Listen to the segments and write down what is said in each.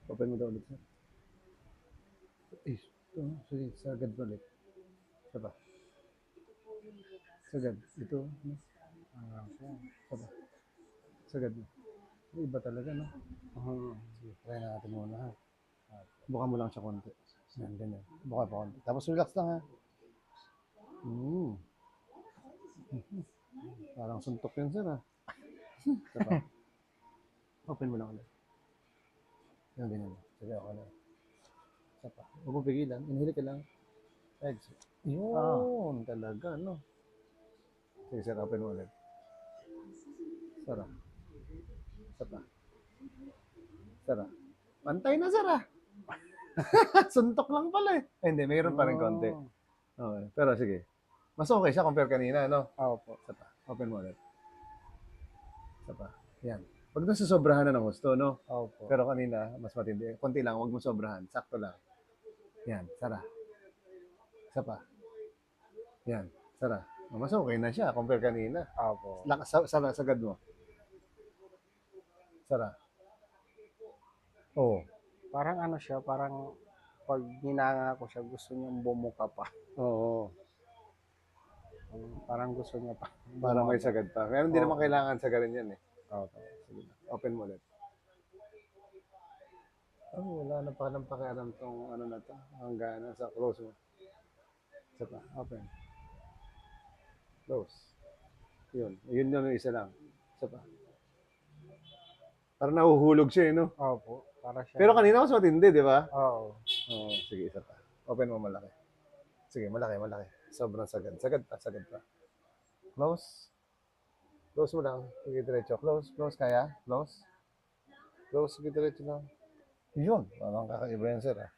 Open mo daw ulit, sir. Sige, sagad balik. Isa pa. Sagad. Ito, ano? Isa pa. Sagad mo. Iba talaga, no? Sige, try natin muna, ha? Buka mo lang siya konti. Yan, ganyan. Buka pa konti. Tapos relax lang, ha? Parang suntok yun, sir, ha? Isa pa. Open mo lang ulit. Yan, ganyan. Sige, ako na. Isa pa. Huwag mo pigilan. Inhili ka lang. Exit. Yun, talaga, no? Sige, sir, open mo ulit. Sara. Isa pa. Sara. Pantay na, sir, ah. Suntok lang pala, eh. Ay, hindi, mayroon pa rin konti. Okay. Pero sige. Mas okay siya compare kanina, no? Opo. Isa pa. Open mo ulit. Isa pa. Yan. Pag nasusobrahan na ng gusto, no? Opo. Pero kanina, mas matindi. Konti lang, huwag mo sobrahan. Sakto lang. Yan. Sara. Isa pa. Yan. Sara. Mas okay na siya compare kanina. Opo. Sara, sagad mo. Sara. Oo. Parang ano siya, parang pag hinanga ko siya, gusto niyang bumuka pa. Oo. Parang gusto niya pa. Para may sagad pa. Pero hindi naman kailangan sagarin yan, eh. Opo. Sige na. Open mo ulit. Wala na palang pakialam tong ano na to. Hanggang sa close mo. Isa pa. Open. Close. Yun. Yun yung isa lang. Isa pa. Parang nahuhulog siya, no? Opo. Para siya. Pero kanina mas matindi, di ba? Oo. Oo. Sige, isa pa. Open mo malaki. Sige, malaki, malaki. Sobrang sagad. Sagad pa, sagad pa. Close. Close mo lang. Sige, diretso. Close, close. Kaya? Close. Close, sige, diretso lang. Yun. Parang kakaiba yan, sir, ah.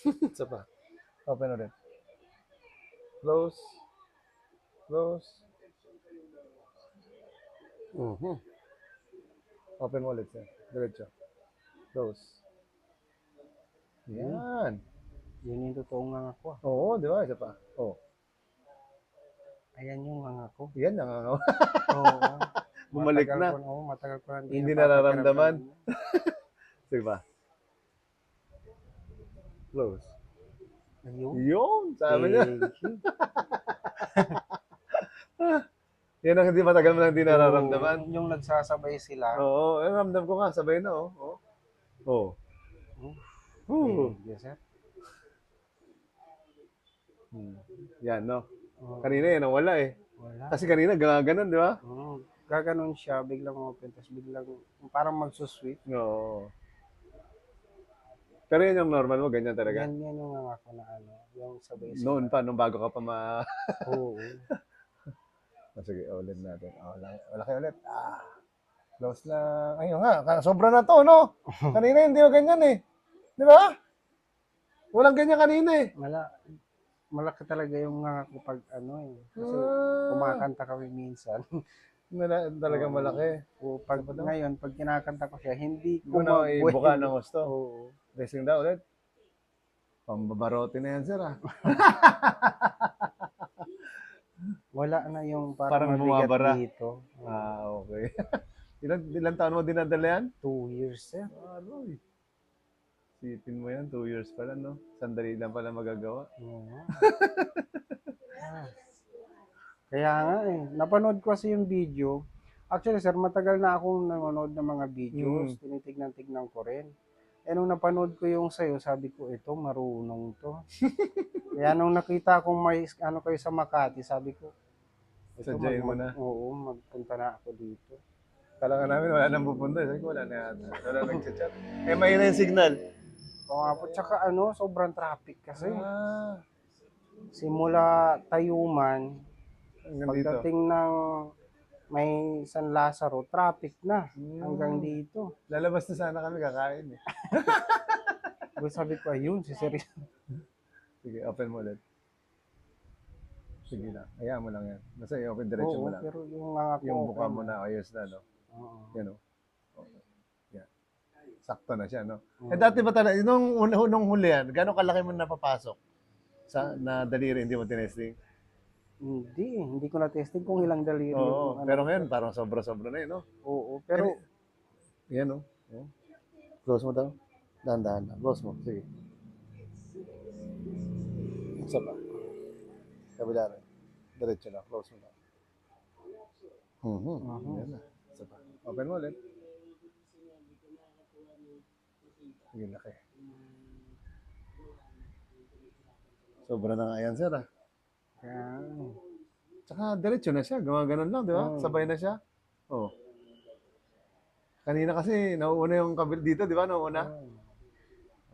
Isa pa. Open ulit. Close. Close. Open mo ulit, sir. Diretso. Close. Yan. Yun yung totoong nganga ko. Oo, di ba? Isa pa. Oo. Ayan yung nganga ko. Yan, nangangaw. Oo. Bumalik na. Matagal ko na Hindi nararamdaman. Sige pa. Close. Ayun. Yun, sabi niya. Thank you. Yan ang hindi matagal mo lang hindi nararamdaman. Yung nagsasabay sila. Oo, ramdam ko nga, sabay na, oh. Oo. Oo. Yes, sir. Yan, no? Kanina yan, nawala eh. Wala. Kasi kanina, gaganon, di ba? Gaganon siya, biglang open, tapos biglang parang magsusweet. Oo. Pero yan yung normal mo, ganyan talaga. Yan yung nganga ko na ano, yung sabay sila. Noon pa, nung bago ka pa Oo. Sige, ulit natin. Wala kayo ulit. Close lang. Ayun nga, sobra na to, no? Kanina hindi mo ganyan eh. Di ba? Walang ganyan kanina eh. Malaki talaga yung nganga ko pag ano eh. Kasi kumakanta kami minsan. Talagang malaki. O pag ngayon, pag kinakanta ko siya, hindi ko Muna ibuka ng gusto. Oo. Dressing daw ulit. Pambabarote na yan, sir, ah. Wala na yung Parang mabigat bumabara. dito. Okay. Ilan taon mo dinadala yan? 2 years, sir. Aroy. Sipin mo yan, 2 years pala, no? Sandali lang pala magagawa. Oo. Kaya nga eh, napanood ko kasi yung video. Actually sir, matagal na akong nanonood ng mga videos, tinitignan-tignan ko rin. Eh nung napanood ko yung sayo, sabi ko, ito marunong to. Kaya nung nakita kong may ano kayo sa Makati, sabi ko, Sadyain mo na. Oo, magpunta na ako dito. Kala ka namin, wala nang pupunta. Sabi ko, wala na yata. Wala nag-chat. Eh, mahina yung signal. Oo nga po, tsaka ano, sobrang traffic kasi. Simula Tayuman, pagdating ng may San Lazaro, traffic na hanggang dito. Lalabas na sana kami, kakain eh. Sabi ko, ayun, si Sir. Sige, open mo ulit. Sige na, hayaan mo lang yan. Basta i-open diretso mo lang. Pero yung nga ako, yung buka mo na ayos na, no? Yan, no? Okay. Yan. Sakto na siya, no? Eh, dati ba talaga, nung huli yan, gano'ng kalaki mo napapasok? Na daliri, hindi mo tinesting? Hindi ko na-testing kung ilang daliri. Oo, pero ngayon, parang sobra-sobra na yun, no? Oo, pero Yan, oh. Oh. Close mo daw. Dahan-dahan lang. Close mo. Sige. Isa pa. Kabila rin. Diretso lang. Close mo lang. Yan na. Isa pa. Open mo ulit. Sige, laki. Sobra na nga yan, sir, ah. Yan. Tsaka diretso na siya. Gawa ganun lang, di ba? Oo. Sabay na siya. Oh. Kanina kasi, nauuna yung kabil dito, di ba? Nauuna.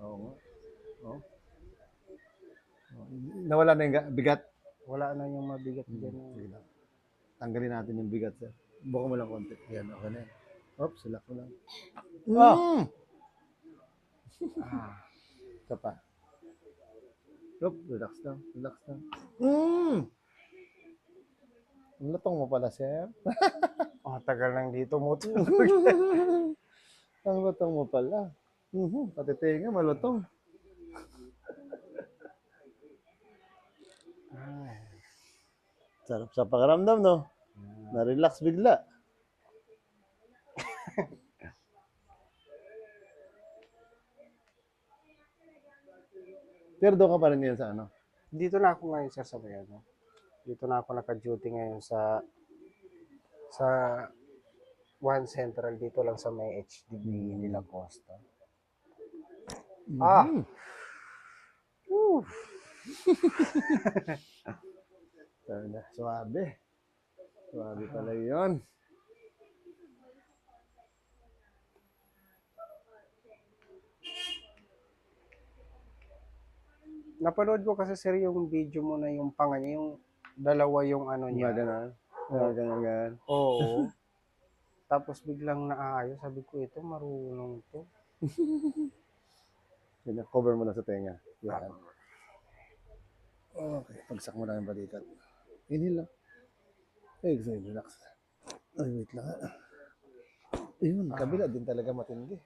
Oo nga. Oh. Nawala na yung bigat. Wala na yung mabigat dyan. Sige lang. Tanggalin natin yung bigat, sir. Buka mo lang konti. Yan, okay na yan. Oops, silak mo lang. Ah! Isa pa. Oop, relax lang. Relax lang. Ang lutong mo pala, sir. Tagal lang dito mo. Ang lutong mo pala. Pati tinga, malutong. Sarap sa pakiramdam, no? Na-relax bigla. Pero doon ka pa rin yan sa ano? Dito na ako ngayon, sir, sa may ano. Dito na ako naka-duty ngayon sa One Central dito lang sa may HDB nila Costa. Suwabe. Suwabe pala yun. Napanood ko kasi, sir, yung video mo na yung panga niya, yung dalawa yung ano niya. Ganun. Ganun. Oo. Tapos biglang naayos. Sabi ko, ito marunong to. Cover mo na sa tenga. Yan. Okay. Pagsak mo lang yung balikat. Inhale lang. Exhale. Relax. Ay, wait lang. Ayun, kabila din talaga matindi.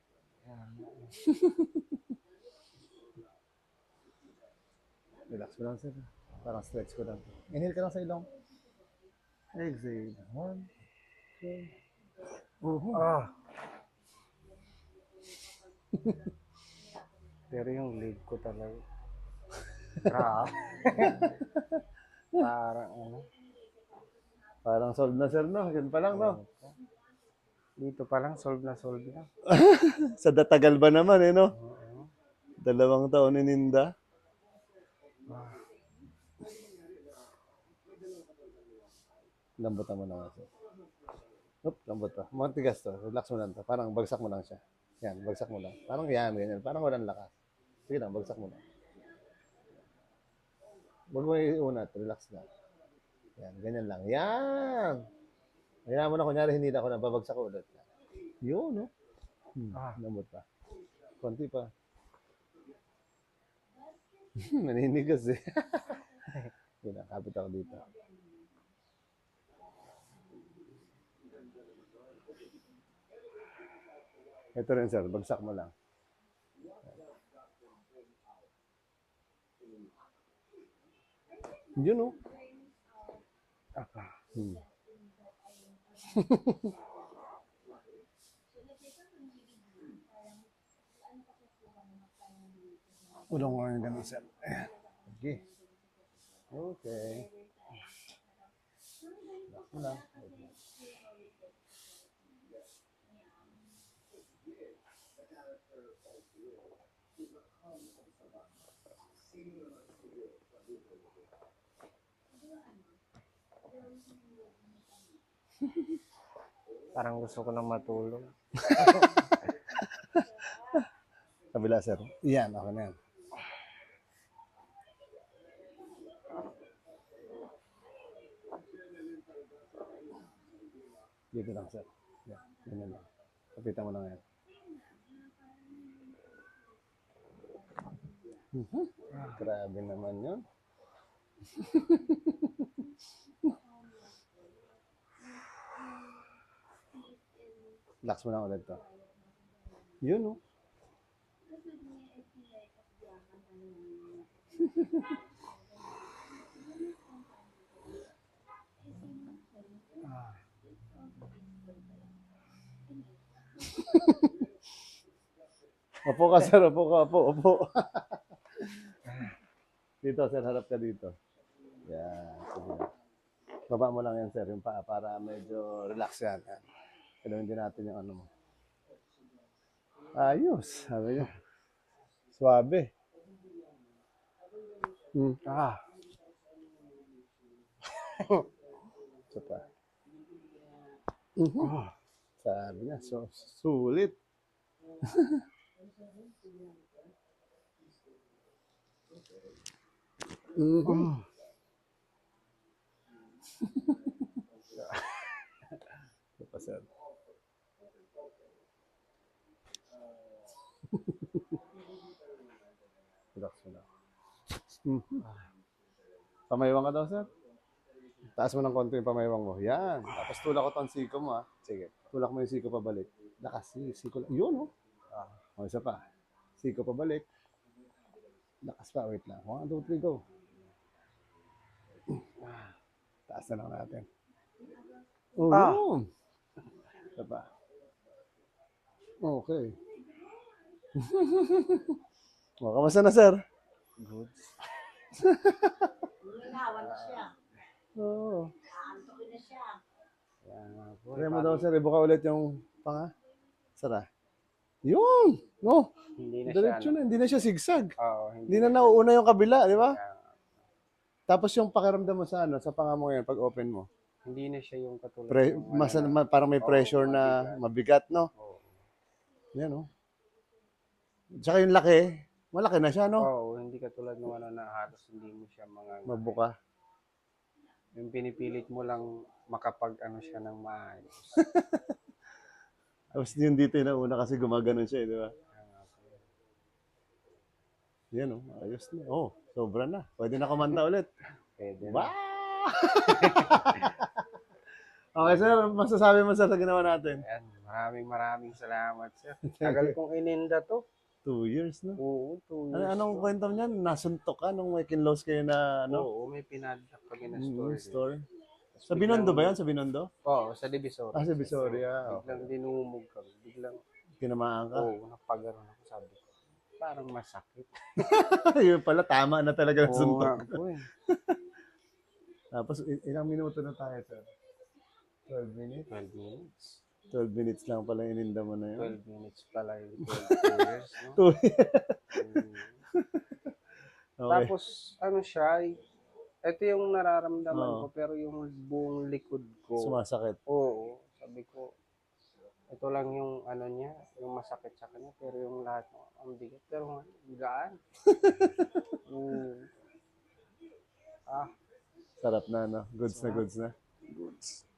Relax mo lang, sir. Parang stretch ko lang. Inhale ka lang sa ilong. Exhale. 1, 2. Pero yung leg ko talaga. Grabe. Parang ano. Parang solve na, sir, no? Yan pa lang, no? Dito pa lang, solve na. Sa datagal ba naman, eh, no? 2 taon ni Ninda. Lambutan mo na nga, sir. Lambot pa. Mga tigas to. Relax mo lang to. Parang bagsak mo lang siya. Yan, bagsak mo lang. Parang yan, ganyan. Parang walang lakas. Sige lang, bagsak mo lang. Huwag mo iunat. Relax lang. Yan, ganyan lang. Yan! Kaya mo na, kunyari, hindi na ako nababagsak ulit. Yun, no? Lambot pa. Konti pa. Naninigas, eh. Yun na, kapit ako dito. Ito rin, sir. Bagsak mo lang. Yun, no? Ulong ko yung ganun, sir. Okay. Okay. Relax mo lang. Parang gusto ko nang matulog. Kabila, sir. Yan, okay na yan. Dito lang, sir. Yan, ganyan lang. Kapitan mo lang yan. Grabe naman yun. Relax mo lang ulit to. Yun, no? Opo ka, sir. Opo ka. Opo. Dito, sir. Harap ka dito. Yan. Sige. Baba mo lang yan, sir. Yung paa para medyo relax yan. Yan. Kailangan din natin yung ano mo. Ayos. Sabi niya. Suabe. Isa pa. Sabi niya, sulit. Isa pa, sir. Relax mo lang. Pamaywang ka daw, sir. Taas mo ng konti yung pamaywang mo. Yan. Tapos tulak ko tong siko mo, ha. Sige. Tulak mo yung siko pabalik. Lakas. Siko lang. Yun, oh. O, isa pa. Siko pabalik. Lakas pa. Wait lang. 1, 2, 3, go. Taas na lang natin. Isa pa. Okay. O, kamusta na, sir? Good. Hinawan na siya. Oo. Aantokin na siya. Kaya mo daw, sir. Ibuka ulit yung panga. Sara. Yun! No! Hindi na Diretso siya. na. Hindi na siya sigsag. Oo, Hindi na nauuna yung kabila, di ba? Kaya, Tapos yung pakiramdam mo sa sa panga mo ngayon, pag open mo, hindi na siya yung katulad ng parang may pressure na mabigat, no? Oo. Yan, no? Tsaka yung laki, malaki na siya, no? Oo, hindi katulad ng na halos hindi mo siya Mabuka. yung pinipilit mo lang siya ng maayos. Tapos yung dito yung nauna kasi gumaganon siya, di ba? Yan, no? Ayos na. Oh, sobra na. Pwede na kumanta ulit. Pwede na. Wow! Okay, sir. Masasabi mo sa ginawa natin? Ayan, maraming salamat, sir. Tagal kong ininda to. 2 years, no? Oo, 2 years. Anong kwento niyan? Nasuntok ka nung may kinloss kayo na, ano? Oo, may pinadak kami na store. Store. Sa Binondo ba yan? Sa Binondo? Oo, sa Divisoria. Sa Divisoria. Biglang dinumog kami. Biglang, Kinamaan ka. napagaron ako, sabi ko. Parang masakit. Yun pala, tama na talaga ng Oo suntok. nga po eh. Tapos, ilang minuto na tayo, sir? 12 minutes? 12 minutes. 12 minutes lang pala ininda mo na yun. 12 minutes pala yung 12 years, no? 2 Okay. Tapos, siya, ito yung nararamdaman Oo. ko, pero yung buong likod ko, Sumasakit. oo, sabi ko, ito lang yung niya, yung masakit sa kanya, pero yung lahat ang bigat, pero gaan. Sarap na, no? Goods na goods na. Goods.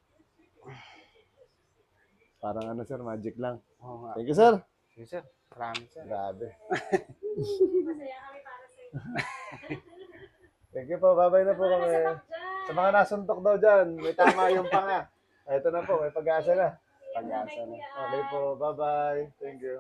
Parang sir, magic lang. Oo nga. Thank you, sir. Sige, sir. Maraming, sir. Grabe. Masaya kami para sa iyo. Thank you po. Babay na po kami. Sa mga nasuntok daw dyan, may tama yung panga. Ito na po, may pag-asa na. Pag-asa na. Okay po, bye-bye. Thank you.